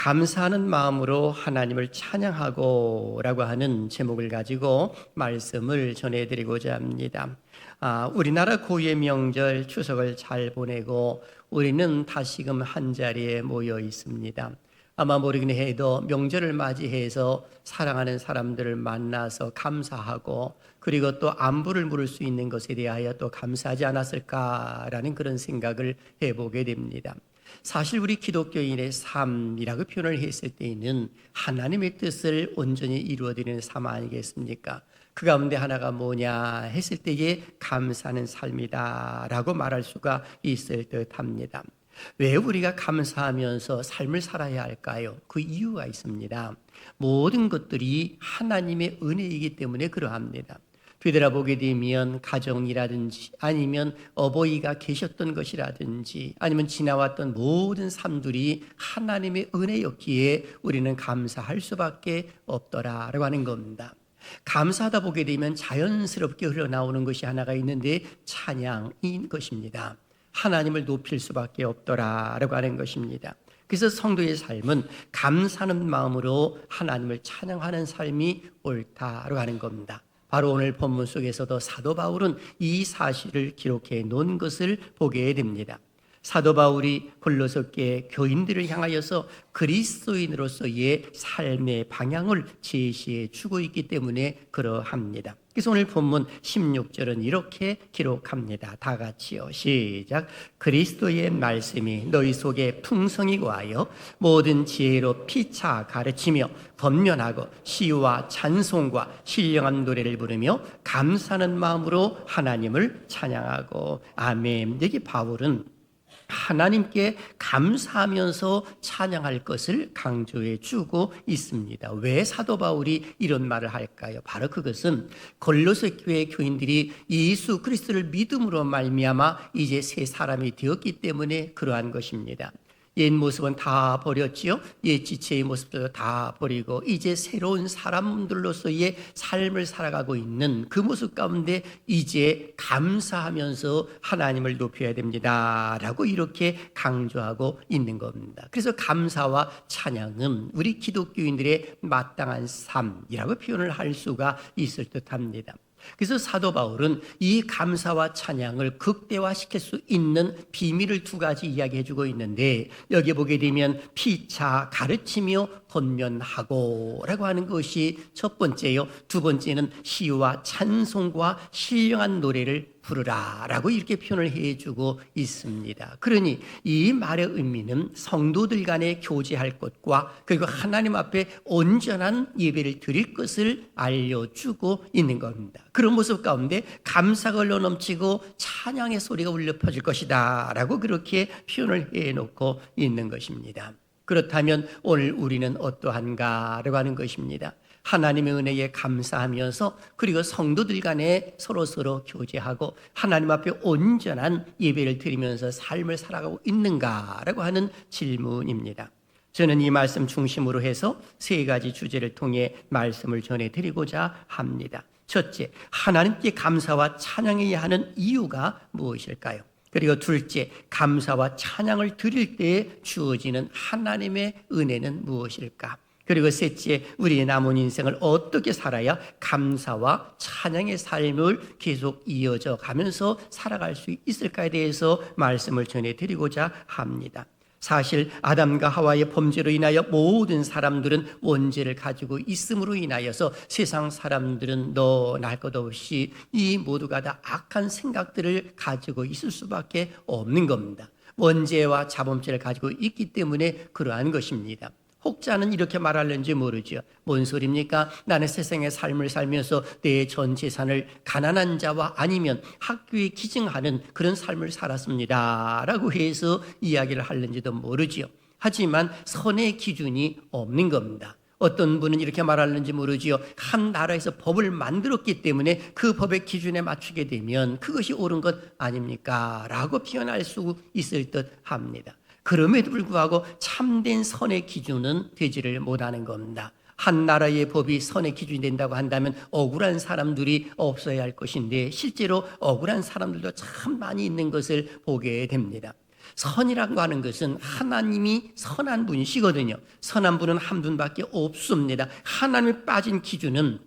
감사하는 마음으로 하나님을 찬양하고 라고 하는 제목을 가지고 말씀을 전해드리고자 합니다. 우리나라 고유의 명절 추석을 잘 보내고 우리는 다시금 한자리에 모여 있습니다. 아마 모르긴 해도 명절을 맞이해서 사랑하는 사람들을 만나서 감사하고 그리고 또 안부를 물을 수 있는 것에 대하여 또 감사하지 않았을까라는 그런 생각을 해보게 됩니다. 사실 우리 기독교인의 삶이라고 표현을 했을 때에는 하나님의 뜻을 온전히 이루어드리는 삶 아니겠습니까? 그 가운데 하나가 뭐냐 했을 때에 감사하는 삶이다라고 말할 수가 있을 듯합니다. 왜 우리가 감사하면서 삶을 살아야 할까요? 그 이유가 있습니다. 모든 것들이 하나님의 은혜이기 때문에 그러합니다. 되돌아보게 되면 가정이라든지 아니면 어버이가 계셨던 것이라든지 아니면 지나왔던 모든 삶들이 하나님의 은혜였기에 우리는 감사할 수밖에 없더라라고 하는 겁니다. 감사하다 보게 되면 자연스럽게 흘러나오는 것이 하나가 있는데 찬양인 것입니다. 하나님을 높일 수밖에 없더라라고 하는 것입니다. 그래서 성도의 삶은 감사하는 마음으로 하나님을 찬양하는 삶이 옳다라고 하는 겁니다. 바로 오늘 본문 속에서도 사도 바울은 이 사실을 기록해 놓은 것을 보게 됩니다. 사도 바울이 골로새교회 교인들을 향하여서 그리스도인으로서의 삶의 방향을 제시해 주고 있기 때문에 그러합니다. 그래서 오늘 본문 16절은 이렇게 기록합니다. 다 같이요. 시작. 그리스도의 말씀이 너희 속에 풍성히 거하여 모든 지혜로 피차 가르치며 권면하고 시와 찬송과 신령한 노래를 부르며 감사하는 마음으로 하나님을 찬양하고. 아멘. 여기 바울은 하나님께 감사하면서 찬양할 것을 강조해 주고 있습니다. 왜 사도 바울이 이런 말을 할까요? 바로 그것은 골로새 교회 교인들이 예수 그리스도를 믿음으로 말미암아 이제 새 사람이 되었기 때문에 그러한 것입니다. 옛 모습은 다 버렸지요. 옛 지체의 모습도 다 버리고 이제 새로운 사람들로서의 삶을 살아가고 있는 그 모습 가운데 이제 감사하면서 하나님을 높여야 됩니다 라고 이렇게 강조하고 있는 겁니다. 그래서 감사와 찬양은 우리 기독교인들의 마땅한 삶이라고 표현을 할 수가 있을 듯합니다. 그래서 사도 바울은 이 감사와 찬양을 극대화시킬 수 있는 비밀을 두 가지 이야기해 주고 있는데 여기 보게 되면 피차 가르치며 권면하고 라고 하는 것이 첫 번째요. 두 번째는 시와 찬송과 신령한 노래를 부르라 라고 이렇게 표현을 해주고 있습니다. 그러니 이 말의 의미는 성도들 간에 교제할 것과 그리고 하나님 앞에 온전한 예배를 드릴 것을 알려주고 있는 겁니다. 그런 모습 가운데 감사가 흘러 넘치고 찬양의 소리가 울려 퍼질 것이다 라고 그렇게 표현을 해놓고 있는 것입니다. 그렇다면 오늘 우리는 어떠한가라고 하는 것입니다. 하나님의 은혜에 감사하면서 그리고 성도들 간에 서로 교제하고 하나님 앞에 온전한 예배를 드리면서 삶을 살아가고 있는가라고 하는 질문입니다. 저는 이 말씀 중심으로 해서 세 가지 주제를 통해 말씀을 전해드리고자 합니다. 첫째, 하나님께 감사와 찬양해야 하는 이유가 무엇일까요? 그리고 둘째, 감사와 찬양을 드릴 때에 주어지는 하나님의 은혜는 무엇일까? 그리고 셋째, 우리의 남은 인생을 어떻게 살아야 감사와 찬양의 삶을 계속 이어져 가면서 살아갈 수 있을까에 대해서 말씀을 전해드리고자 합니다. 사실 아담과 하와의 범죄로 인하여 모든 사람들은 원죄를 가지고 있음으로 인하여서 세상 사람들은 너 날 것 없이 이 모두가 다 악한 생각들을 가지고 있을 수밖에 없는 겁니다. 원죄와 자범죄를 가지고 있기 때문에 그러한 것입니다. 혹자는 이렇게 말하는지 모르죠. 뭔 소리입니까? 나는 세상의 삶을 살면서 내 전 재산을 가난한 자와 아니면 학교에 기증하는 그런 삶을 살았습니다 라고 해서 이야기를 하는지도 모르죠. 하지만 선의 기준이 없는 겁니다. 어떤 분은 이렇게 말하는지 모르지요. 한 나라에서 법을 만들었기 때문에 그 법의 기준에 맞추게 되면 그것이 옳은 것 아닙니까? 라고 표현할 수 있을 듯 합니다. 그럼에도 불구하고 참된 선의 기준은 되지를 못하는 겁니다. 한 나라의 법이 선의 기준이 된다고 한다면 억울한 사람들이 없어야 할 것인데 실제로 억울한 사람들도 참 많이 있는 것을 보게 됩니다. 선이라고 하는 것은 하나님이 선한 분이시거든요. 선한 분은 한 분밖에 없습니다. 하나님이 빠진 기준은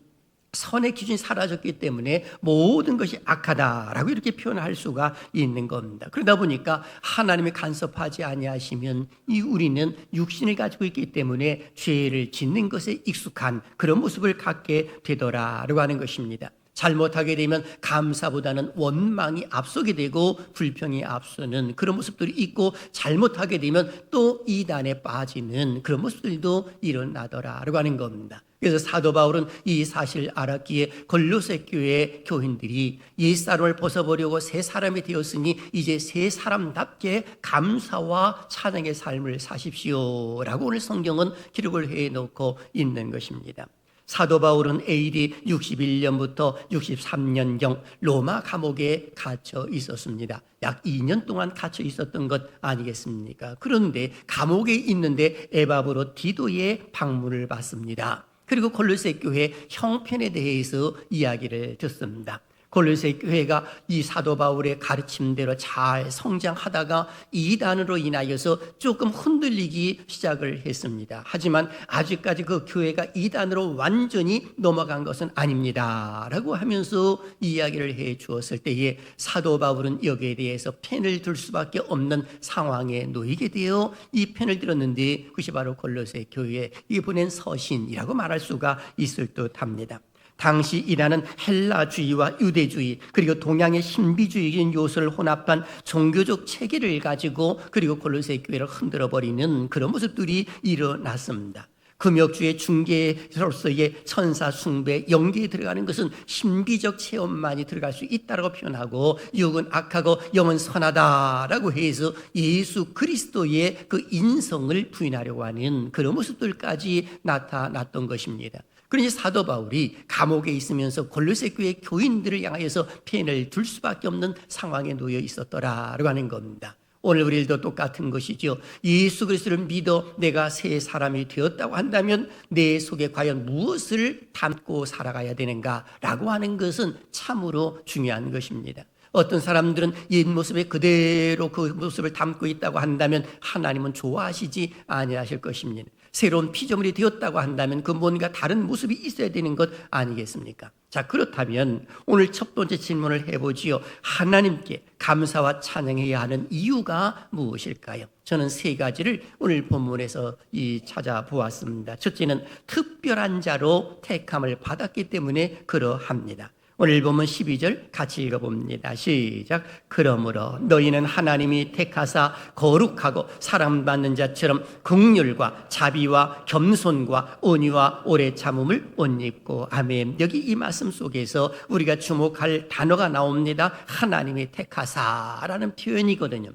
선의 기준이 사라졌기 때문에 모든 것이 악하다라고 이렇게 표현할 수가 있는 겁니다. 그러다 보니까 하나님이 간섭하지 아니하시면 우리는 육신을 가지고 있기 때문에 죄를 짓는 것에 익숙한 그런 모습을 갖게 되더라라고 하는 것입니다. 잘못하게 되면 감사보다는 원망이 앞서게 되고 불평이 앞서는 그런 모습들이 있고, 잘못하게 되면 또 이단에 빠지는 그런 모습들도 일어나더라라고 하는 겁니다. 그래서 사도 바울은 이 사실을 알았기에 골로새 교회 교인들이 옛사람을 벗어버리고 새 사람이 되었으니 이제 새 사람답게 감사와 찬양의 삶을 사십시오라고 오늘 성경은 기록을 해놓고 있는 것입니다. 사도 바울은 AD 61년부터 63년경 로마 감옥에 갇혀 있었습니다. 약 2년 동안 갇혀 있었던 것 아니겠습니까? 그런데 감옥에 있는데 에바브로 디도의 방문을 받습니다. 그리고 골로새 교회 형편에 대해서 이야기를 듣습니다. 골로새 교회가 이 사도 바울의 가르침대로 잘 성장하다가 이단으로 인하여서 조금 흔들리기 시작을 했습니다. 하지만 아직까지 그 교회가 이단으로 완전히 넘어간 것은 아닙니다 라고 하면서 이야기를 해 주었을 때에 사도 바울은 여기에 대해서 편을 들 수밖에 없는 상황에 놓이게 되어 이 편을 들었는데, 그것이 바로 골로새 교회에 보낸 서신이라고 말할 수가 있을 듯합니다. 당시 이란은 헬라주의와 유대주의 그리고 동양의 신비주의적인 요소를 혼합한 종교적 체계를 가지고 그리고 골로새 교회를 흔들어버리는 그런 모습들이 일어났습니다. 금욕주의 중개로서의 천사 숭배, 영계에 들어가는 것은 신비적 체험만이 들어갈 수 있다고 표현하고, 육은 악하고 영은 선하다라고 해서 예수 그리스도의 그 인성을 부인하려고 하는 그런 모습들까지 나타났던 것입니다. 그러니 사도 바울이 감옥에 있으면서 골로새 교회 교인들을 향하여서 편을 둘 수밖에 없는 상황에 놓여 있었더라라고 하는 겁니다. 오늘 우리들도 똑같은 것이죠. 예수 그리스도를 믿어 내가 새 사람이 되었다고 한다면 내 속에 과연 무엇을 담고 살아가야 되는가라고 하는 것은 참으로 중요한 것입니다. 어떤 사람들은 옛 모습에 그대로 그 모습을 담고 있다고 한다면 하나님은 좋아하시지 아니하실 것입니다. 새로운 피조물이 되었다고 한다면 그 뭔가 다른 모습이 있어야 되는 것 아니겠습니까? 자, 그렇다면 오늘 첫 번째 질문을 해보지요. 하나님께 감사와 찬양해야 하는 이유가 무엇일까요? 저는 세 가지를 오늘 본문에서 찾아보았습니다. 첫째는 특별한 자로 택함을 받았기 때문에 그러합니다. 오늘 보면 12절 같이 읽어봅니다. 시작. 그러므로 너희는 하나님이 택하사 거룩하고 사랑받는 자처럼 긍휼과 자비와 겸손과 온유와 오래 참음을 옷 입고. 아멘. 여기 이 말씀 속에서 우리가 주목할 단어가 나옵니다. 하나님이 택하사라는 표현이거든요.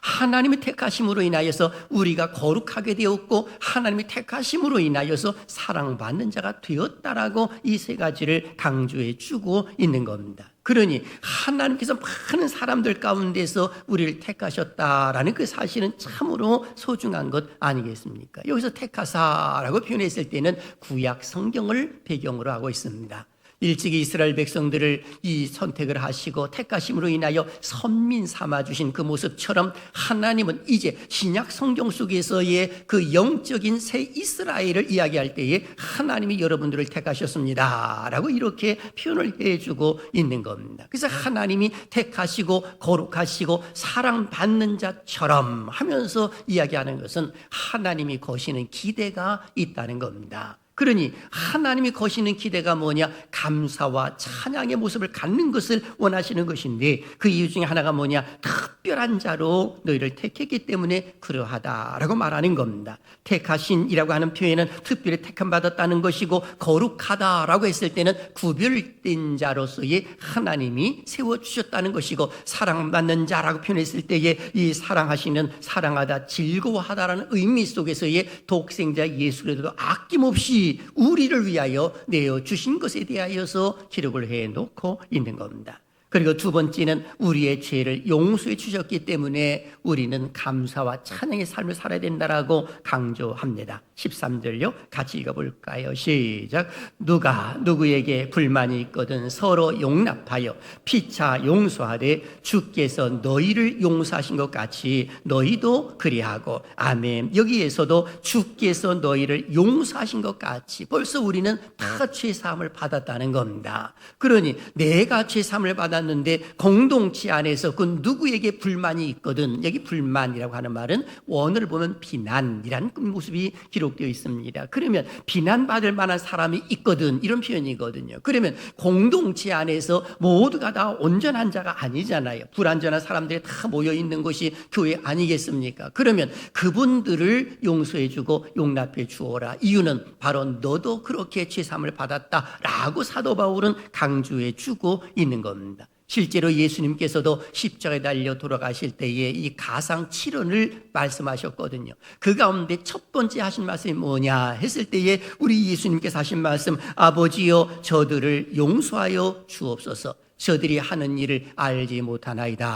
하나님의 택하심으로 인하여서 우리가 거룩하게 되었고, 하나님의 택하심으로 인하여서 사랑받는 자가 되었다라고 이 세 가지를 강조해 주고 있는 겁니다. 그러니 하나님께서 많은 사람들 가운데서 우리를 택하셨다라는 그 사실은 참으로 소중한 것 아니겠습니까? 여기서 택하사라고 표현했을 때는 구약 성경을 배경으로 하고 있습니다. 일찍이 이스라엘 백성들을 이 선택을 하시고 택하심으로 인하여 선민 삼아주신 그 모습처럼 하나님은 이제 신약 성경 속에서의 그 영적인 새 이스라엘을 이야기할 때에 하나님이 여러분들을 택하셨습니다 라고 이렇게 표현을 해주고 있는 겁니다. 그래서 하나님이 택하시고 거룩하시고 사랑받는 자처럼 하면서 이야기하는 것은 하나님이 거시는 기대가 있다는 겁니다. 그러니 하나님이 거시는 기대가 뭐냐? 감사와 찬양의 모습을 갖는 것을 원하시는 것인데, 그 이유 중에 하나가 뭐냐? 특별한 자로 너희를 택했기 때문에 그러하다라고 말하는 겁니다. 택하신이라고 하는 표현은 특별히 택함 받았다는 것이고, 거룩하다라고 했을 때는 구별된 자로서의 하나님이 세워주셨다는 것이고, 사랑받는 자라고 표현했을 때에 이 사랑하시는, 사랑하다, 즐거워하다라는 의미 속에서의 독생자 예수 그리스도도 아낌없이 우리를 위하여 내어주신 것에 대하여서 기록을 해놓고 있는 겁니다. 그리고 두 번째는 우리의 죄를 용서해 주셨기 때문에 우리는 감사와 찬양의 삶을 살아야 된다라고 강조합니다. 13절요. 같이 읽어볼까요? 시작. 누가 누구에게 불만이 있거든 서로 용납하여 피차 용서하되 주께서 너희를 용서하신 것 같이 너희도 그리하고. 아멘. 여기에서도 주께서 너희를 용서하신 것 같이 벌써 우리는 다 죄사함을 받았다는 겁니다. 그러니 내가 죄사함을 받았는데 공동체 안에서 그 누구에게 불만이 있거든, 여기 불만이라고 하는 말은 원어를 보면 비난이라는 모습이 기록되어 있습니다. 그러면 비난받을 만한 사람이 있거든, 이런 표현이거든요. 그러면 공동체 안에서 모두가 다 온전한 자가 아니잖아요. 불완전한 사람들이 다 모여 있는 곳이 교회 아니겠습니까? 그러면 그분들을 용서해 주고 용납해 주어라. 이유는 바로 너도 그렇게 죄사함을 받았다라고 사도 바울은 강조해 주고 있는 겁니다. 실제로 예수님께서도 십자가에 달려 돌아가실 때에 이 가상 7원을 말씀하셨거든요. 그 가운데 첫 번째 하신 말씀이 뭐냐 했을 때에 우리 예수님께서 하신 말씀, 아버지여 저들을 용서하여 주옵소서, 저들이 하는 일을 알지 못하나이다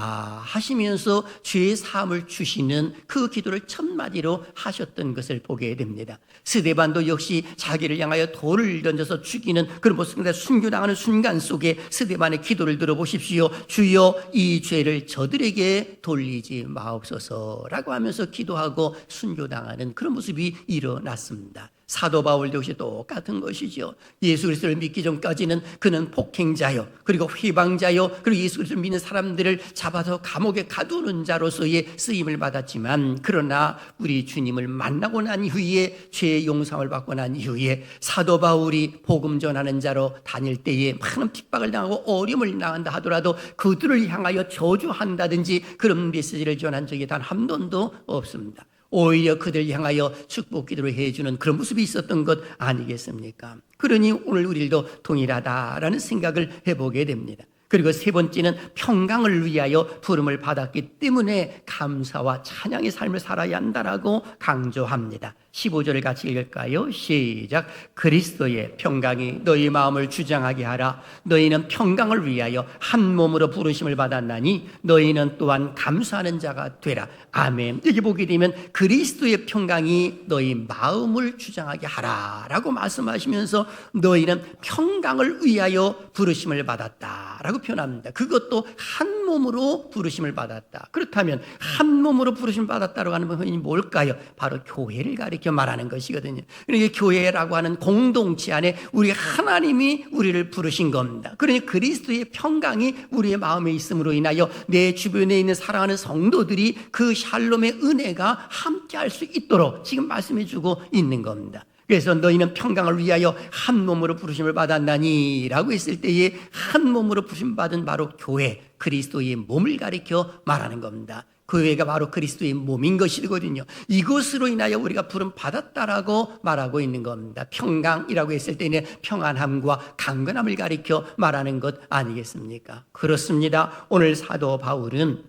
하시면서 죄의 사함을 주시는 그 기도를 첫 마디로 하셨던 것을 보게 됩니다. 스데반도 역시 자기를 향하여 돌을 던져서 죽이는 그런 모습인데 순교당하는 순간 속에 스데반의 기도를 들어보십시오. 주여 이 죄를 저들에게 돌리지 마옵소서라고 하면서 기도하고 순교당하는 그런 모습이 일어났습니다. 사도 바울도 역시 똑같은 것이죠. 예수 그리스도를 믿기 전까지는 그는 폭행자요, 그리고 회방자요, 그리고 예수 그리스도를 믿는 사람들을 잡아서 감옥에 가두는 자로서의 쓰임을 받았지만, 그러나 우리 주님을 만나고 난 이후에 죄의 용서를 받고 난 이후에 사도 바울이 복음 전하는 자로 다닐 때에 많은 핍박을 당하고 어려움을 당한다 하더라도 그들을 향하여 저주한다든지 그런 메시지를 전한 적이 단 한 번도 없습니다. 오히려 그들 향하여 축복 기도를 해주는 그런 모습이 있었던 것 아니겠습니까? 그러니 오늘 우리도 동일하다라는 생각을 해보게 됩니다. 그리고 세 번째는 평강을 위하여 부름을 받았기 때문에 감사와 찬양의 삶을 살아야 한다라고 강조합니다. 15절을 같이 읽을까요? 시작. 그리스도의 평강이 너희 마음을 주장하게 하라. 너희는 평강을 위하여 한 몸으로 부르심을 받았나니 너희는 또한 감사하는 자가 되라. 아멘. 여기 보게 되면 그리스도의 평강이 너희 마음을 주장하게 하라라고 말씀하시면서 너희는 평강을 위하여 부르심을 받았다라고 표현합니다. 그것도 한 몸으로 부르심을 받았다. 그렇다면 한 몸으로 부르심을 받았다라고 하는 것이 뭘까요? 바로 교회를 가리켜 말하는 것이거든요. 그러니까 교회라고 하는 공동체 안에 우리 하나님이 우리를 부르신 겁니다. 그러니 그리스도의 평강이 우리의 마음에 있음으로 인하여 내 주변에 있는 사랑하는 성도들이 그 샬롬의 은혜가 함께할 수 있도록 지금 말씀해 주고 있는 겁니다. 그래서 너희는 평강을 위하여 한 몸으로 부르심을 받았나니 라고 했을 때에 한 몸으로 부르심 받은 바로 교회, 그리스도의 몸을 가리켜 말하는 겁니다. 교회가 바로 그리스도의 몸인 것이거든요. 이것으로 인하여 우리가 부름 받았다라고 말하고 있는 겁니다. 평강이라고 했을 때는 평안함과 강건함을 가리켜 말하는 것 아니겠습니까? 그렇습니다. 오늘 사도 바울은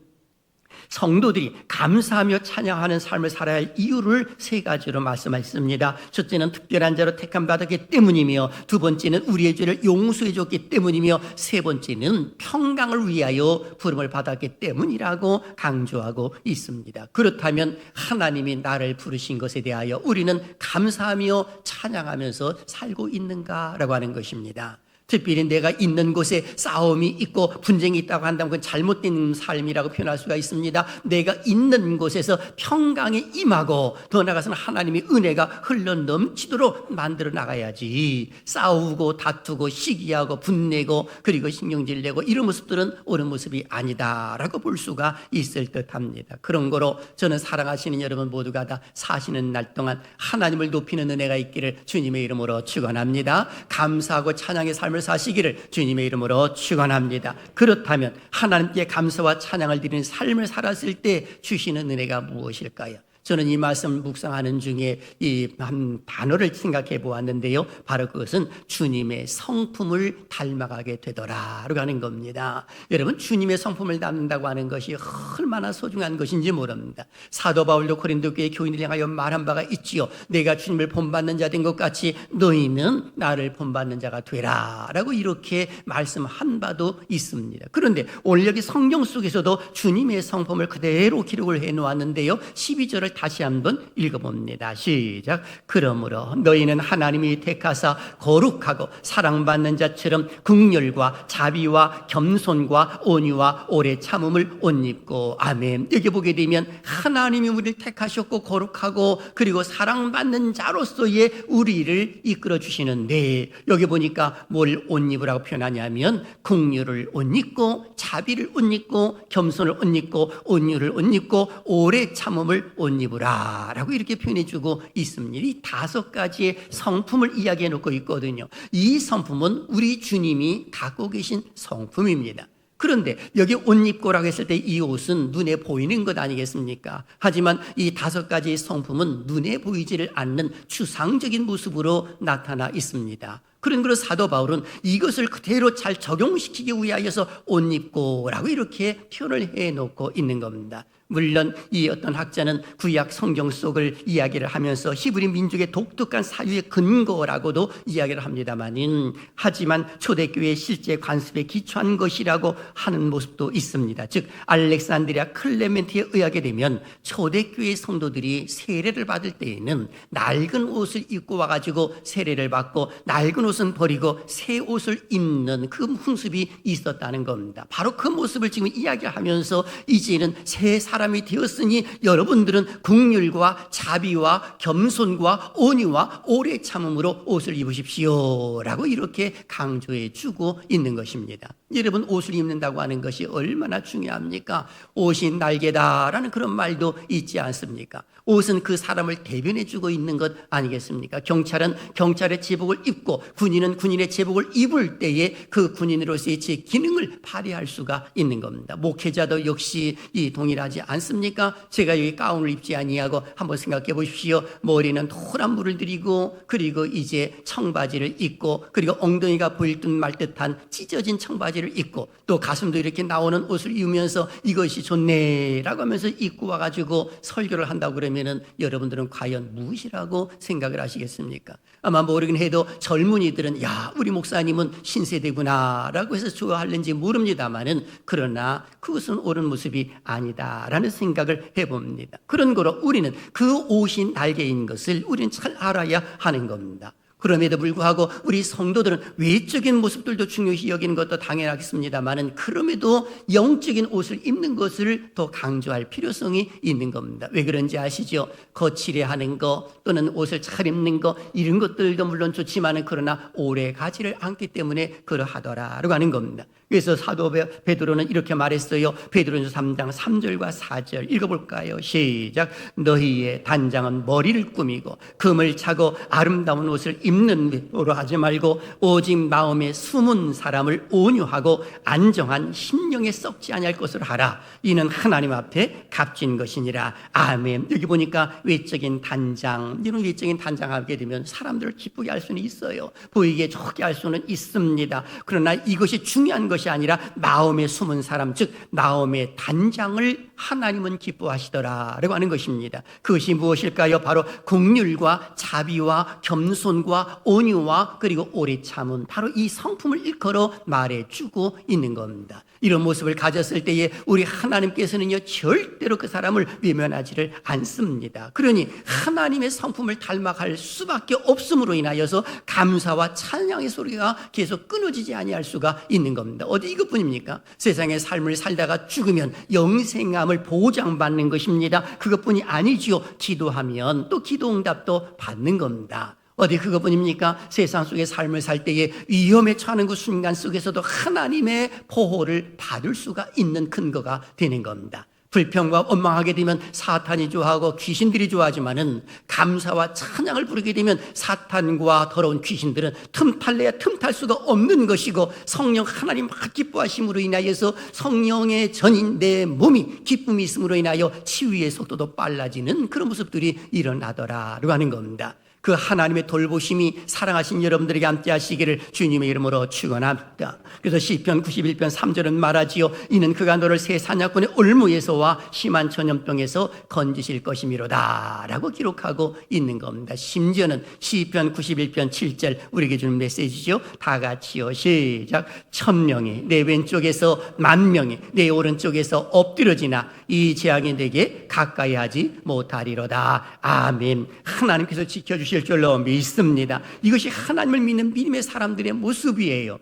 성도들이 감사하며 찬양하는 삶을 살아야 할 이유를 세 가지로 말씀하셨습니다. 첫째는 특별한 자로 택함 받았기 때문이며, 두 번째는 우리의 죄를 용서해 줬기 때문이며, 세 번째는 평강을 위하여 부름을 받았기 때문이라고 강조하고 있습니다. 그렇다면 하나님이 나를 부르신 것에 대하여 우리는 감사하며 찬양하면서 살고 있는가라고 하는 것입니다. 특별히 내가 있는 곳에 싸움이 있고 분쟁이 있다고 한다면 그건 잘못된 삶이라고 표현할 수가 있습니다. 내가 있는 곳에서 평강이 임하고 더 나아가서는 하나님의 은혜가 흘러 넘치도록 만들어 나가야지, 싸우고 다투고 시기하고 분내고 그리고 신경질 내고 이런 모습들은 옳은 모습이 아니다라고 볼 수가 있을 듯합니다. 그런 거로 저는 사랑하시는 여러분 모두가 다 사시는 날 동안 하나님을 높이는 은혜가 있기를 주님의 이름으로 축원합니다. 감사하고 찬양의 삶을 사시기를 주님의 이름으로 축원합니다. 그렇다면 하나님께 감사와 찬양을 드리는 삶을 살았을 때 주시는 은혜가 무엇일까요? 저는 이 말씀 묵상하는 중에 이 한 단어를 생각해 보았는데요. 바로 그것은 주님의 성품을 닮아가게 되더라라고 하는 겁니다. 여러분, 주님의 성품을 닮는다고 하는 것이 얼마나 소중한 것인지 모릅니다. 사도 바울도 고린도 교회 교인을 향하여 말한 바가 있지요. 내가 주님을 본받는 자 된 것 같이 너희는 나를 본받는 자가 되라 라고 이렇게 말씀한 바도 있습니다. 그런데 오늘 여기 성경 속에서도 주님의 성품을 그대로 기록을 해 놓았는데요. 12절을 다시 한번 읽어봅니다. 시작. 그러므로 너희는 하나님이 택하사 거룩하고 사랑받는 자처럼 긍휼과 자비와 겸손과 온유와 오래 참음을 옷 입고. 아멘. 여기 보게 되면 하나님이 우리를 택하셨고 거룩하고 그리고 사랑받는 자로서의 우리를 이끌어 주시는데, 여기 보니까 뭘 옷 입으라고 표현하냐면 긍휼을 옷 입고 자비를 옷 입고 겸손을 옷 입고 온유를 옷 입고 오래 참음을 옷 입으라 라고 이렇게 표현해 주고 있습니다. 이 5가지의 성품을 이야기해 놓고 있거든요. 이 성품은 우리 주님이 갖고 계신 성품입니다. 그런데 여기 옷 입고라고 했을 때 이 옷은 눈에 보이는 것 아니겠습니까? 하지만 이 5가지의 성품은 눈에 보이지를 않는 추상적인 모습으로 나타나 있습니다. 그런 사도 바울은 이것을 그대로 잘 적용시키기 위하여서 옷 입고라고 이렇게 표현을 해놓고 있는 겁니다. 물론 이 어떤 학자는 구약 성경 속을 이야기를 하면서 히브리 민족의 독특한 사유의 근거라고도 이야기를 합니다만은, 하지만 초대교회의 실제 관습에 기초한 것이라고 하는 모습도 있습니다. 즉 알렉산드리아 클레멘트에 의하게 되면 초대교회 성도들이 세례를 받을 때에는 낡은 옷을 입고 와가지고 세례를 받고 낡은 옷은 버리고 새 옷을 입는 그 풍습이 있었다는 겁니다. 바로 그 모습을 지금 이야기하면서 이제는 새 사람이 되었으니 여러분들은 긍휼과 자비와 겸손과 온유와 오래 참음으로 옷을 입으십시오 라고 이렇게 강조해 주고 있는 것입니다. 여러분, 옷을 입는다고 하는 것이 얼마나 중요합니까? 옷이 날개다라는 그런 말도 있지 않습니까? 옷은 그 사람을 대변해 주고 있는 것 아니겠습니까? 경찰은 경찰의 제복을 입고 군인은 군인의 제복을 입을 때에 그 군인으로서의 제 기능을 발휘할 수가 있는 겁니다. 목회자도 역시 이 동일하지 않습니까? 제가 여기 가운을 입지 아니하고 한번 생각해 보십시오. 머리는 노란 물을 들이고 그리고 이제 청바지를 입고 그리고 엉덩이가 보일 듯 말 듯한 찢어진 청바지를 입고 또 가슴도 이렇게 나오는 옷을 입으면서 이것이 좋네라고 하면서 입고 와가지고 설교를 한다고 그러면은 여러분들은 과연 무엇이라고 생각을 하시겠습니까? 아마 모르긴 해도 젊은이들은 야, 우리 목사님은 신세대구나 라고 해서 좋아할는지 모릅니다만은, 그러나 그것은 옳은 모습이 아니다라는 생각을 해봅니다. 그런 거로 우리는 그 옷이 날개인 것을 우리는 잘 알아야 하는 겁니다. 그럼에도 불구하고 우리 성도들은 외적인 모습들도 중요시 여기는 것도 당연하겠습니다만은, 그럼에도 영적인 옷을 입는 것을 더 강조할 필요성이 있는 겁니다. 왜 그런지 아시죠? 거칠해 하는 거 또는 옷을 잘 입는 거 이런 것들도 물론 좋지만은 그러나 오래 가지를 않기 때문에 그러하더라라고 하는 겁니다. 그래서 사도 베드로는 이렇게 말했어요. 베드로전서 3장 3절과 4절 읽어볼까요? 시작. 너희의 단장은 머리를 꾸미고 금을 차고 아름다운 옷을 입는 으로 하지 말고 오직 마음에 숨은 사람을 온유하고 안정한 심령에 썩지 아니할 것으로 하라. 이는 하나님 앞에 값진 것이니라. 아멘. 여기 보니까 외적인 단장, 이런 외적인 단장하게 되면 사람들을 기쁘게 할 수는 있어요. 보이게 좋게 할 수는 있습니다. 그러나 이것이 중요한 것이 아니라 마음에 숨은 사람, 즉 마음의 단장을 하나님은 기뻐하시더라라고 하는 것입니다. 그것이 무엇일까요? 바로 긍휼과 자비와 겸손과 온유와 그리고 오래 참은, 바로 이 성품을 일컬어 말해주고 있는 겁니다. 이런 모습을 가졌을 때에 우리 하나님께서는요 절대로 그 사람을 외면하지를 않습니다. 그러니 하나님의 성품을 닮아갈 수밖에 없음으로 인하여서 감사와 찬양의 소리가 계속 끊어지지 아니할 수가 있는 겁니다. 어디 이것뿐입니까? 세상의 삶을 살다가 죽으면 영생함을 보장받는 것입니다. 그것뿐이 아니지요. 기도하면 또 기도응답도 받는 겁니다. 어디 그것뿐입니까? 세상 속의 삶을 살 때에 위험에 처하는 그 순간 속에서도 하나님의 보호를 받을 수가 있는 근거가 되는 겁니다. 불평과 원망하게 되면 사탄이 좋아하고 귀신들이 좋아하지만은 감사와 찬양을 부르게 되면 사탄과 더러운 귀신들은 틈탈래야 틈탈 수가 없는 것이고, 성령 하나님 막 기뻐하심으로 인하여서 성령의 전인 내 몸이 기쁨이 있음으로 인하여 치유의 속도도 빨라지는 그런 모습들이 일어나더라라고 하는 겁니다. 그 하나님의 돌보심이 사랑하신 여러분들에게 함께 하시기를 주님의 이름으로 축원합니다. 그래서 시편 91편 3절은 말하지요. 이는 그가 너를 새 사냥꾼의 올무에서와 심한 전염병에서 건지실 것이미로다 라고 기록하고 있는 겁니다. 심지어는 시편 91편 7절 우리에게 주는 메시지죠. 다 같이요. 시작. 1000명이 내 왼쪽에서 10,000명이 내 오른쪽에서 엎드려지나 이 재앙이 내게 가까이 하지 못하리로다. 아멘. 하나님께서 지켜주실 줄로 믿습니다. 이것이 하나님을 믿는 믿음의 사람들의 모습이에요.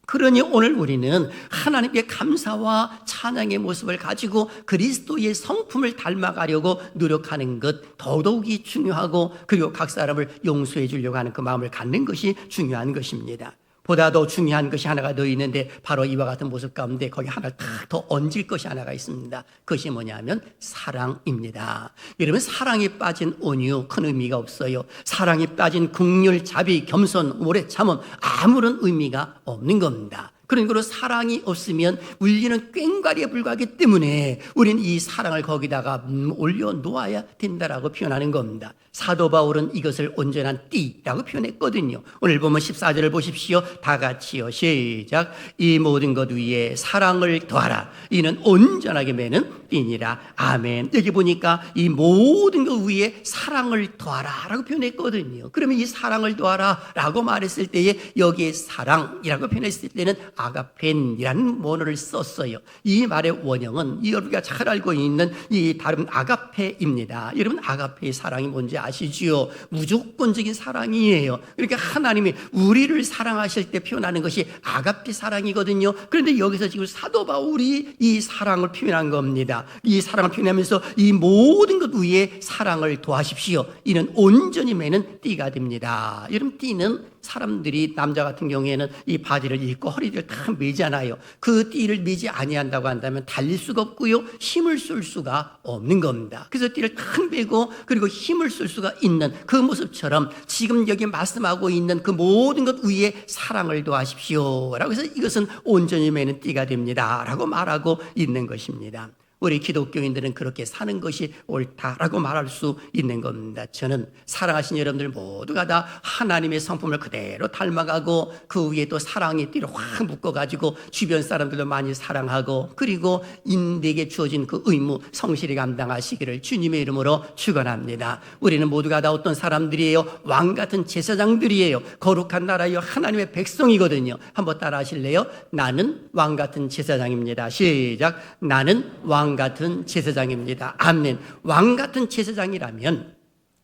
그러니 오늘 우리는 하나님께 감사와 찬양의 모습을 가지고 그리스도의 성품을 닮아가려고 노력하는 것 더더욱이 중요하고, 그리고 각 사람을 용서해 주려고 하는 그 마음을 갖는 것이 중요한 것입니다. 보다 더 중요한 것이 하나가 더 있는데, 바로 이와 같은 모습 가운데 거기 하나 딱 더 얹을 것이 하나가 있습니다. 그것이 뭐냐면 사랑입니다. 여러분, 사랑에 빠진 온유 큰 의미가 없어요. 사랑에 빠진 긍휼, 자비, 겸손, 오래 참음 아무런 의미가 없는 겁니다. 그러니까 사랑이 없으면 울리는 꽹과리에 불과하기 때문에 우리는 이 사랑을 거기다가 올려놓아야 된다라고 표현하는 겁니다. 사도 바울은 이것을 온전한 띠라고 표현했거든요. 오늘 보면 14절을 보십시오. 다 같이요. 시작. 이 모든 것 위에 사랑을 더하라. 이는 온전하게 매는 띠니라. 아멘. 여기 보니까 이 모든 것 위에 사랑을 더하라 라고 표현했거든요. 그러면 이 사랑을 더하라 라고 말했을 때에 여기에 사랑이라고 표현했을 때는 아가펜이라는 원어를 썼어요. 이 말의 원형은 우리가 잘 알고 있는 이 다른 아가페입니다. 여러분, 아가페의 사랑이 뭔지 아시지요? 무조건적인 사랑이에요. 그러니까 하나님이 우리를 사랑하실 때 표현하는 것이 아가페 사랑이거든요. 그런데 여기서 지금 사도 바울이 이 사랑을 표현한 겁니다. 이 사랑을 표현하면서 이 모든 것 위에 사랑을 더하십시오. 이는 온전히 매는 띠가 됩니다. 여러분, 띠는 사람들이 남자 같은 경우에는 이 바지를 입고 허리를 탁 매잖아요. 그 띠를 매지 아니한다고 한다면 달릴 수가 없고요, 힘을 쓸 수가 없는 겁니다. 그래서 띠를 탁 매고 그리고 힘을 쓸 수가 있는 그 모습처럼 지금 여기 말씀하고 있는 그 모든 것 위에 사랑을 더하십시오 라고 해서 이것은 온전히 매는 띠가 됩니다 라고 말하고 있는 것입니다. 우리 기독교인들은 그렇게 사는 것이 옳다라고 말할 수 있는 겁니다. 저는 사랑하신 여러분들 모두가 다 하나님의 성품을 그대로 닮아가고 그 위에 또 사랑의 띠를 확 묶어가지고 주변 사람들도 많이 사랑하고, 그리고 인에게 주어진 그 의무 성실히 감당하시기를 주님의 이름으로 축원합니다. 우리는 모두가 다 어떤 사람들이에요? 왕같은 제사장들이에요. 거룩한 나라요, 하나님의 백성이거든요. 한번 따라 하실래요? 나는 왕같은 제사장입니다. 시작. 나는 왕같은 제사장입니다. 아멘. 왕같은 제사장이라면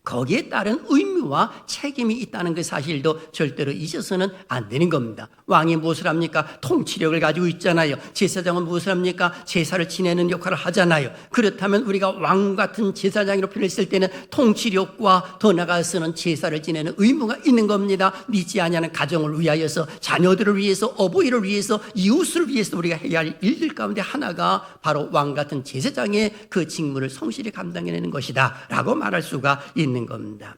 거기에 따른 의무와 책임이 있다는 그 사실도 절대로 잊어서는 안 되는 겁니다. 왕이 무엇을 합니까? 통치력을 가지고 있잖아요. 제사장은 무엇을 합니까? 제사를 지내는 역할을 하잖아요. 그렇다면 우리가 왕 같은 제사장으로 표현했을 때는 통치력과 더 나아가서는 제사를 지내는 의무가 있는 겁니다. 믿지 아니하는 가정을 위하여서, 자녀들을 위해서, 어버이를 위해서, 이웃을 위해서 우리가 해야 할 일들 가운데 하나가 바로 왕 같은 제사장의 그 직무를 성실히 감당해내는 것이다 라고 말할 수가 있는 겁니다.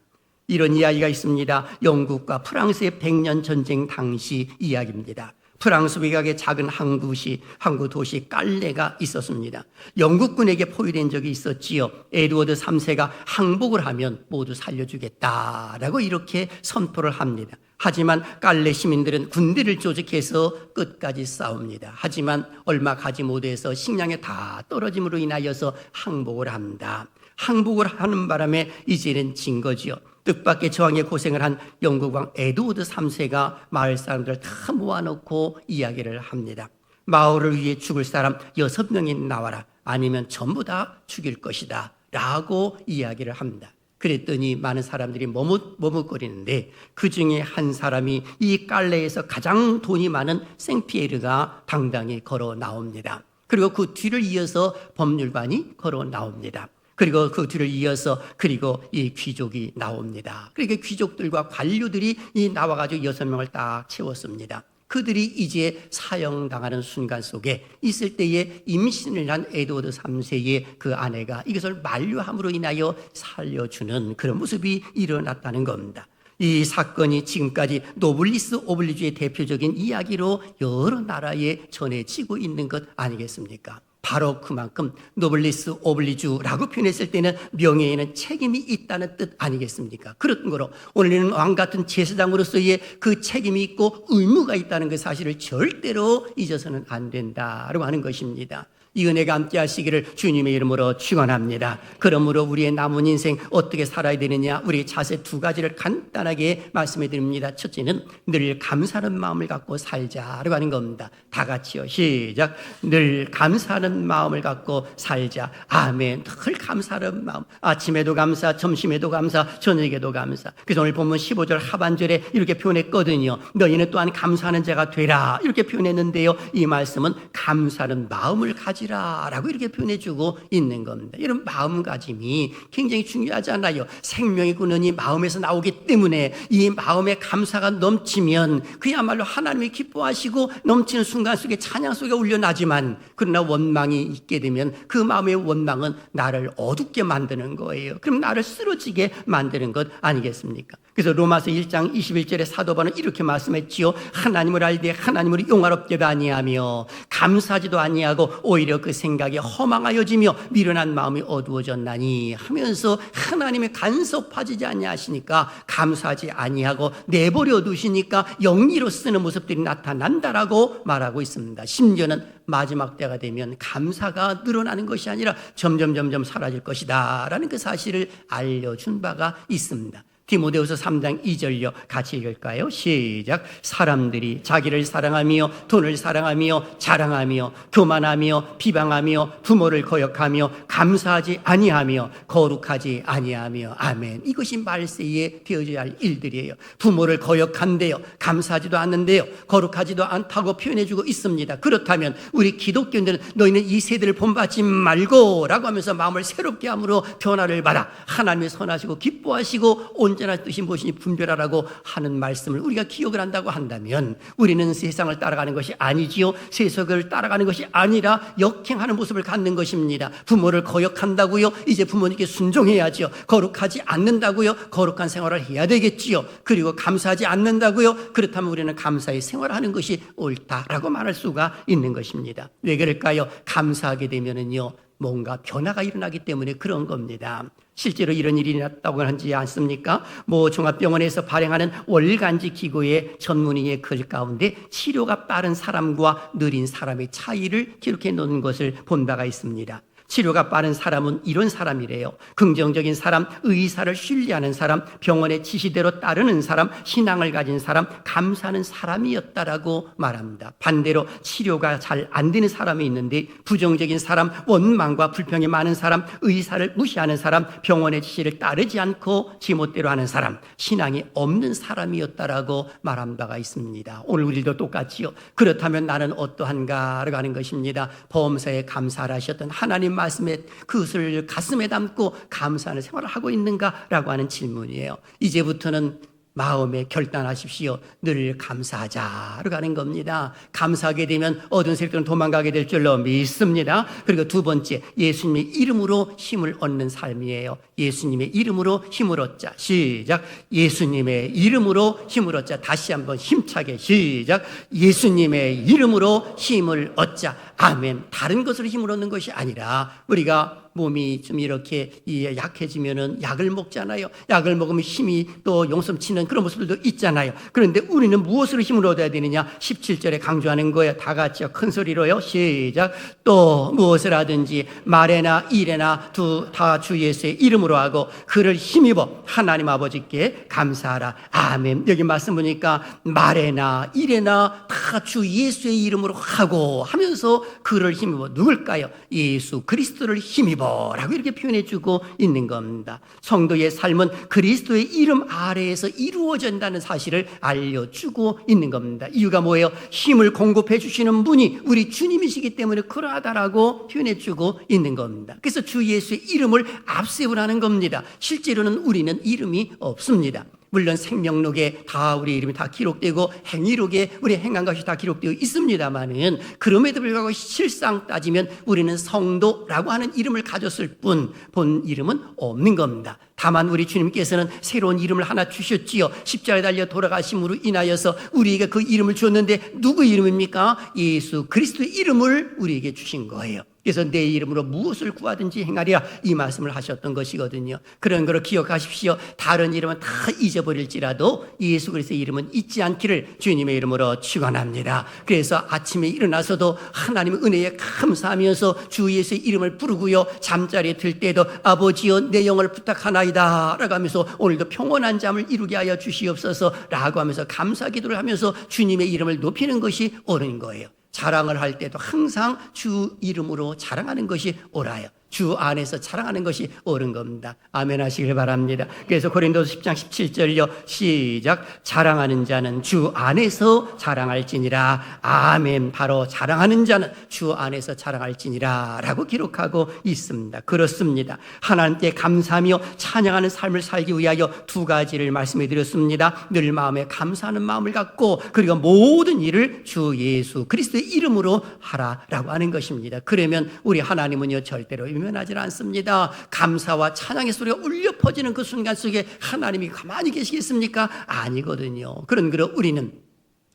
이런 이야기가 있습니다. 영국과 프랑스의 100년 전쟁 당시 이야기입니다. 프랑스 외곽에 작은 항구 도시 깔레가 있었습니다. 영국군에게 포위된 적이 있었지요. 에드워드 3세가 항복을 하면 모두 살려주겠다라고 이렇게 선포를 합니다. 하지만 깔레 시민들은 군대를 조직해서 끝까지 싸웁니다. 하지만 얼마 가지 못해서 식량이 다 떨어짐으로 인하여서 항복을 합니다. 항복을 하는 바람에 이제는 진 거지요. 뜻밖의 저항에 고생을 한 영국 왕 에드워드 3세가 마을 사람들을 다 모아놓고 이야기를 합니다. 마을을 위해 죽을 사람 6명이 나와라. 아니면 전부 다 죽일 것이다 라고 이야기를 합니다. 그랬더니 많은 사람들이 머뭇거리는데 그 중에 한 사람이 이 깔레에서 가장 돈이 많은 생피에르가 당당히 걸어 나옵니다. 그리고 그 뒤를 이어서 법률관이 걸어 나옵니다. 그리고 그 뒤를 이어서 그리고 이 귀족이 나옵니다. 그러니까 귀족들과 관료들이 나와가지고 6명을 딱 채웠습니다. 그들이 이제 사형당하는 순간 속에 있을 때에 임신을 한 에드워드 3세의 그 아내가 이것을 만류함으로 인하여 살려주는 그런 모습이 일어났다는 겁니다. 이 사건이 지금까지 노블리스 오블리주의 대표적인 이야기로 여러 나라에 전해지고 있는 것 아니겠습니까? 바로 그만큼 노블리스 오블리주라고 표현했을 때는 명예에는 책임이 있다는 뜻 아니겠습니까? 그런 거로 오늘은 왕같은 제사장으로서의 그 책임이 있고 의무가 있다는 그 사실을 절대로 잊어서는 안 된다라고 하는 것입니다. 이 은혜가 함께 하시기를 주님의 이름으로 축원합니다. 그러므로 우리의 남은 인생 어떻게 살아야 되느냐, 우리의 자세 두 가지를 간단하게 말씀해 드립니다. 첫째는 늘 감사하는 마음을 갖고 살자라고 하는 겁니다. 다 같이요. 시작. 늘 감사하는 마음을 갖고 살자. 아멘. 늘 감사하는 마음. 아침에도 감사, 점심에도 감사, 저녁에도 감사. 그래서 오늘 본문 15절 하반절에 이렇게 표현했거든요. 너희는 또한 감사하는 자가 되라, 이렇게 표현했는데요, 이 말씀은 감사하는 마음을 가지라 라고 이렇게 표현해주고 있는 겁니다. 이런 마음가짐이 굉장히 중요하잖아요. 생명의 근원이 마음에서 나오기 때문에 이 마음에 감사가 넘치면 그야말로 하나님이 기뻐하시고 넘치는 순간 속에 찬양 소리가 울려나지만, 그러나 원망이 있게 되면 그 마음의 원망은 나를 어둡게 만드는 거예요. 그럼 나를 쓰러지게 만드는 것 아니겠습니까? 그래서 로마서 1장 21절에 사도 바울은 이렇게 말씀했지요. 하나님을 알되 하나님을 용화롭게도 아니하며 감사하지도 아니하고 오히려 그 생각이 허망하여지며 미련한 마음이 어두워졌나니 하면서 하나님의 간섭하지 아니하시니까 감사하지 아니하고 내버려 두시니까 영리로 쓰는 모습들이 나타난다라고 말하고 있습니다. 심지어는 마지막 때가 되면 감사가 늘어나는 것이 아니라 점점 사라질 것이다 라는 그 사실을 알려준 바가 있습니다. 디모데후서 3장 2절요. 같이 읽을까요? 시작. 사람들이 자기를 사랑하며 돈을 사랑하며 자랑하며 교만하며 비방하며 부모를 거역하며 감사하지 아니하며 거룩하지 아니하며. 아멘. 이것이 말세에 되어져야 할 일들이에요. 부모를 거역한대요, 감사하지도 않는데요, 거룩하지도 않다고 표현해주고 있습니다. 그렇다면 우리 기독교인들은 너희는 이 세대를 본받지 말고 라고 하면서 마음을 새롭게 함으로 변화를 받아 하나님이 선하시고 기뻐하시고 온전한 뜻이 무엇이니 분별하라고 하는 말씀을 우리가 기억을 한다고 한다면, 우리는 세상을 따라가는 것이 아니지요, 세속을 따라가는 것이 아니라 역행하는 모습을 갖는 것입니다. 부모를 거역한다고요? 이제 부모님께 순종해야지요. 거룩하지 않는다고요? 거룩한 생활을 해야 되겠지요. 그리고 감사하지 않는다고요? 그렇다면 우리는 감사의 생활을 하는 것이 옳다라고 말할 수가 있는 것입니다. 왜 그럴까요? 감사하게 되면은요, 뭔가 변화가 일어나기 때문에 그런 겁니다. 실제로 이런 일이 났다고 하지 않습니까? 종합병원에서 발행하는 월간지 기고의 전문의의 글 가운데 치료가 빠른 사람과 느린 사람의 차이를 기록해 놓은 것을 본 바가 있습니다. 치료가 빠른 사람은 이런 사람이래요. 긍정적인 사람, 의사를 신뢰하는 사람, 병원의 지시대로 따르는 사람, 신앙을 가진 사람, 감사하는 사람이었다라고 말합니다. 반대로 치료가 잘 안 되는 사람이 있는데, 부정적인 사람, 원망과 불평이 많은 사람, 의사를 무시하는 사람, 병원의 지시를 따르지 않고 지멋대로 하는 사람, 신앙이 없는 사람이었다라고 말한 바가 있습니다. 오늘 우리도 똑같지요. 그렇다면 나는 어떠한가라고 하는 것입니다. 범사에 감사를 하셨던 하나님 말씀에 그것을 가슴에 담고 감사하는 생활을 하고 있는가라고 하는 질문이에요. 이제부터는 마음에 결단하십시오. 늘 감사하자로 가는 겁니다. 감사하게 되면 어두운 세력들은 도망가게 될 줄로 믿습니다. 그리고 두 번째, 예수님의 이름으로 힘을 얻는 삶이에요. 예수님의 이름으로 힘을 얻자. 시작. 예수님의 이름으로 힘을 얻자. 다시 한번 힘차게 시작. 예수님의 이름으로 힘을 얻자. 아멘. 다른 것으로 힘을 얻는 것이 아니라, 우리가 몸이 좀 이렇게 약해지면은 약을 먹잖아요. 약을 먹으면 힘이 또 용섬치는 그런 모습들도 있잖아요. 그런데 우리는 무엇으로 힘을 얻어야 되느냐? 17절에 강조하는 거예요. 다 같이요. 큰 소리로요. 시작. 또 무엇을 하든지 말에나 일에나 다 주 예수의 이름으로 하고 그를 힘입어 하나님 아버지께 감사하라. 아멘. 여기 말씀 보니까 말에나 일에나 다 주 예수의 이름으로 하고 하면서 그를 힘입어. 누굴까요? 예수 그리스도를 힘입어 라고 이렇게 표현해주고 있는 겁니다. 성도의 삶은 그리스도의 이름 아래에서 이루어진다는 사실을 알려주고 있는 겁니다. 이유가 뭐예요? 힘을 공급해 주시는 분이 우리 주님이시기 때문에 그러하다라고 표현해주고 있는 겁니다. 그래서 주 예수의 이름을 앞세우라는 겁니다. 실제로는 우리는 이름이 없습니다. 물론 생명록에 다 우리 이름이 다 기록되고 행위록에 우리 행한 것이 다 기록되어 있습니다만은, 그럼에도 불구하고 실상 따지면 우리는 성도라고 하는 이름을 가졌을 뿐 본 이름은 없는 겁니다. 다만 우리 주님께서는 새로운 이름을 하나 주셨지요. 십자가에 달려 돌아가심으로 인하여서 우리에게 그 이름을 주었는데, 누구 이름입니까? 예수 그리스도의 이름을 우리에게 주신 거예요. 그래서 내 이름으로 무엇을 구하든지 행하리라 이 말씀을 하셨던 것이거든요. 그런 걸 기억하십시오. 다른 이름은 다 잊어버릴지라도 예수 그리스도의 이름은 잊지 않기를 주님의 이름으로 축원합니다. 그래서 아침에 일어나서도 하나님의 은혜에 감사하면서 주 예수의 이름을 부르고요. 잠자리에 들 때도 아버지여 내 영을 부탁하나이다 라고 하면서 오늘도 평온한 잠을 이루게 하여 주시옵소서 라고 하면서 감사 기도를 하면서 주님의 이름을 높이는 것이 옳은 거예요. 자랑을 할 때도 항상 주 이름으로 자랑하는 것이 옳아요. 주 안에서 자랑하는 것이 옳은 겁니다. 아멘 하시길 바랍니다. 그래서 고린도서 10장 17절요. 시작. 자랑하는 자는 주 안에서 자랑할지니라. 아멘. 바로 자랑하는 자는 주 안에서 자랑할지니라 라고 기록하고 있습니다. 그렇습니다. 하나님께 감사하며 찬양하는 삶을 살기 위하여 두 가지를 말씀해 드렸습니다. 늘 마음에 감사하는 마음을 갖고 그리고 모든 일을 주 예수 그리스도의 이름으로 하라라고 하는 것입니다. 그러면 우리 하나님은요 절대로 외면하지 않습니다. 감사와 찬양의 소리가 울려 퍼지는 그 순간 속에 하나님이 가만히 계시겠습니까? 아니거든요. 그런 우리는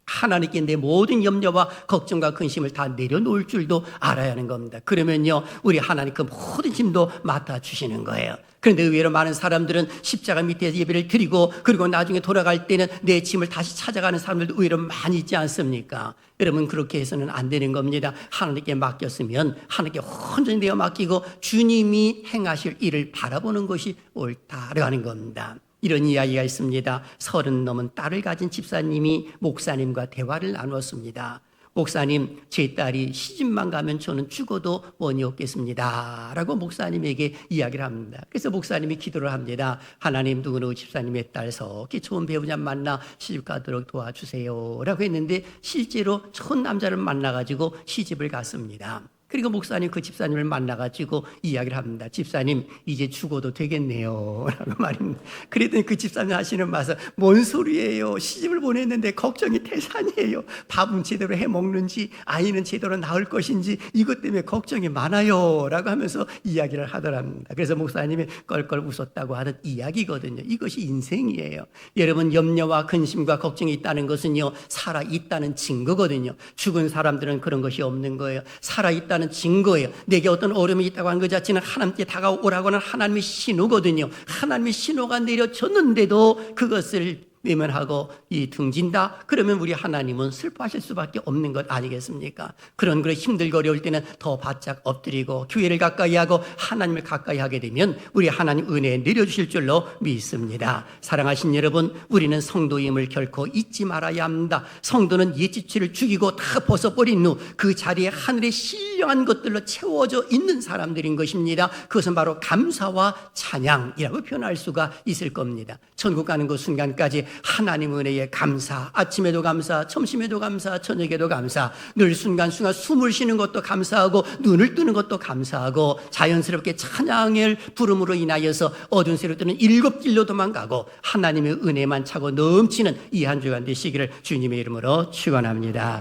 하나님께 내 모든 염려와 걱정과 근심을 다 내려놓을 줄도 알아야 하는 겁니다. 그러면요 우리 하나님 그 모든 짐도 맡아주시는 거예요. 그런데 의외로 많은 사람들은 십자가 밑에서 예배를 드리고 그리고 나중에 돌아갈 때는 내 짐을 다시 찾아가는 사람들도 의외로 많이 있지 않습니까? 여러분 그렇게 해서는 안 되는 겁니다. 하나님께 맡겼으면 하나님께 온전히 내어 맡기고 주님이 행하실 일을 바라보는 것이 옳다라고 하는 겁니다. 이런 이야기가 있습니다. 30 넘은 딸을 가진 집사님이 목사님과 대화를 나누었습니다. 목사님, 제 딸이 시집만 가면 저는 죽어도 원이 없겠습니다 라고 목사님에게 이야기를 합니다. 그래서 목사님이 기도를 합니다. 하나님 누구누구 집사님의 딸 석이 좋은 배우자 만나 시집 가도록 도와주세요 라고 했는데 실제로 좋은 남자를 만나가지고 시집을 갔습니다. 그리고 목사님 그 집사님을 만나가지고 이야기를 합니다. 집사님 이제 죽어도 되겠네요 라고 말입니다. 그랬더니 그 집사님 하시는 말씀 뭔 소리예요. 시집을 보냈는데 걱정이 태산이에요. 밥은 제대로 해먹는지 아이는 제대로 낳을 것인지 이것 때문에 걱정이 많아요 라고 하면서 이야기를 하더랍니다. 그래서 목사님이 껄껄 웃었다고 하는 이야기거든요. 이것이 인생이에요. 여러분 염려와 근심과 걱정이 있다는 것은요 살아있다는 증거거든요. 죽은 사람들은 그런 것이 없는 거예요. 살아있다는 증거예요. 내게 어떤 어려움이 있다고 한 것 자체는 하나님께 다가오라고 하는 하나님의 신호거든요. 하나님의 신호가 내려졌는데도 그것을 외면하고 등진다? 그러면 우리 하나님은 슬퍼하실 수밖에 없는 것 아니겠습니까? 그런 힘들고 어려울 때는 더 바짝 엎드리고 교회를 가까이 하고 하나님을 가까이 하게 되면 우리 하나님 은혜 내려주실 줄로 믿습니다. 사랑하신 여러분, 우리는 성도임을 결코 잊지 말아야 합니다. 성도는 옛 지체를 죽이고 다 벗어버린 후 그 자리에 하늘의 신령한 것들로 채워져 있는 사람들인 것입니다. 그것은 바로 감사와 찬양이라고 표현할 수가 있을 겁니다. 천국 가는 그 순간까지 하나님 은혜에 감사, 아침에도 감사, 점심에도 감사, 저녁에도 감사, 늘 순간순간 숨을 쉬는 것도 감사하고 눈을 뜨는 것도 감사하고 자연스럽게 찬양을 부름으로 인하여서 어두운 새로 뜨는 7길로 도망가고 하나님의 은혜만 차고 넘치는 이 한 주간 되시기를 주님의 이름으로 축원합니다.